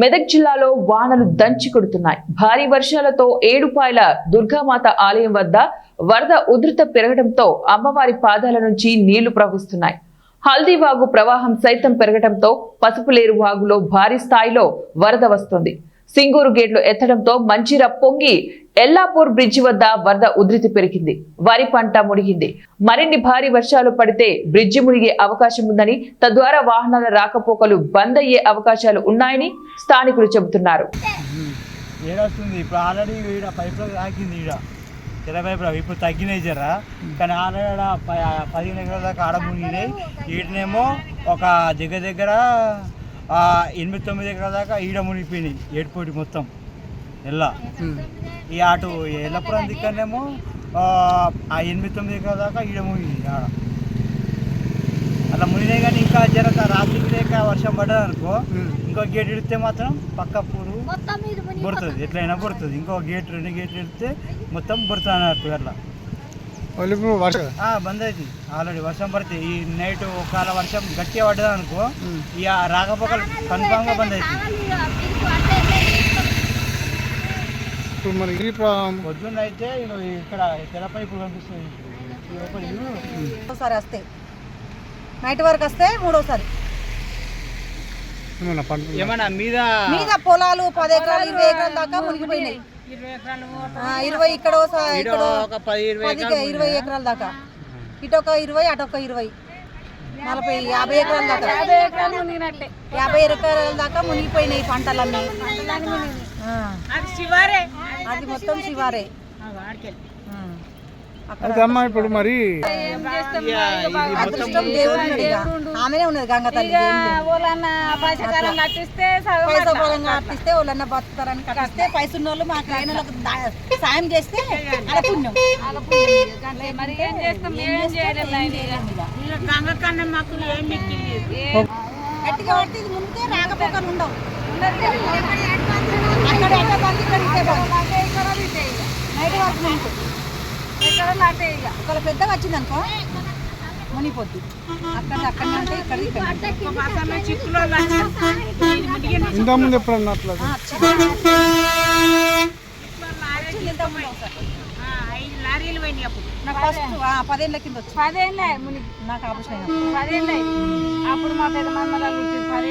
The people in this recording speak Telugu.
మెదక్ జిల్లాలో వానలు దంచి కొడుతున్నాయి. భారీ వర్షాలతో ఏడుపాయల దుర్గామాత ఆలయం వద్ద వరద ఉధృత పెరగడంతో అమ్మవారి పాదాల నుంచి నీళ్లు ప్రవహిస్తున్నాయి. హల్దీవాగు ప్రవాహం సైతం పెరగడంతో పసుపులేరు వాగులో భారీ స్థాయిలో వరద వస్తుంది. సింగూరు గేట్లు ఎత్తడంతో మంచిర పొంగి ఎల్లాపూర్ బ్రిడ్జి వద్ద వరద ఉధృతి పెరిగింది. వరి పంట మునిగింది. మరిన్ని భారీ వర్షాలు పడితే బ్రిడ్జి మునిగే అవకాశం ఉందని, తద్వారా వాహనాల రాకపోకలు బంద్ అయ్యే అవకాశాలు ఉన్నాయని స్థానికులు చెబుతున్నారు. ఇప్పుడు తగ్గినాయి జరా, కానీ ఆల్రెడీ 15 ఎకరాల దాకా ఆడ మునిగినాయి. వీటినేమో ఒక దగ్గర 8-9 ఎకరాల దాకా ఈడ మునిగిపోయినాయి. ఏడుపోటి మొత్తం ఎల్లా ఈ అటు ఎల్లపురం దిక్కనేమో 8-9 ఎకరాల దాకా ఈడ మునిగింది. ఆడ అలా మునిగినాయి. కానీ ఇంకా జర రాత్రికి లేక వర్షం పడ్డది అనుకో, ఇంకో గేట్ ఇడితే మాత్రం పక్క పూరు బుడుతుంది, ఎట్లయినా బుడుతుంది. ఇంకో గేట్ 2 గేట్లు ఇడితే మొత్తం బుడుతుంది అన్నట్టు. అట్లా బంద్ అవుతుంది. ఆల్రెడీ వర్షం పడితే ఈ నైట్ ఒకవేళ వర్షం గట్టిగా పడ్డది అనుకో, ఇక రాకపోకలు కన్ఫామ్ గా బంద్ అవుతుంది. పొద్దున్న అయితే ఇక్కడ తెరపైపు కనిపిస్తుంది. ఒకసారి వస్తే నైట్ వరకు వస్తే మూడోసారి ఏమన్నా మీద పొలాలు 10 ఎకరాలు 20 ఎకరాల దాకా మునిగిపోయినాయి. 20 ఇక్కడ 20 ఎకరాల దాకా, ఇటు ఒక 20 అటు ఒక 20 40 50 ఎకరాల దాకా 50 ఎకరాల దాకా మునిగిపోయినాయి పంటలన్నీ. అది మొత్తం శివారే. ఇప్పుడు మరి అదృష్టం దేవుడు ఆమెనే ఉన్నది గంగ తల్లి. పైసా పొలంగా అర్పిస్తే వాళ్ళన్న బతుకుతారని కట్టిస్తే పైసన్న వాళ్ళు మాకు అయిన వాళ్ళకి సాయం చేస్తే అలా పుణ్యం. గట్టిగా పడితే ఇది ముందే రాకపోకలు ఉండవు. అక్కడ ఎక్కడ బంద్ ఇక్కడ ఇచ్చే నైట్ వరకు మునుకు ఒకవేళ పెద్దగా వచ్చింది అనుకో మునిగిపోద్ది. అక్కడ అంటే ఇంతకుముందు ఎప్పుడన్నా అట్లా నాకు ఫస్ట్ 10 ఏళ్ళ కింద వచ్చి 10 ఏళ్ళ నాకు ఆపరేషన్ అయినప్పుడు 10 ఏళ్ళ అప్పుడు మా పెద్ద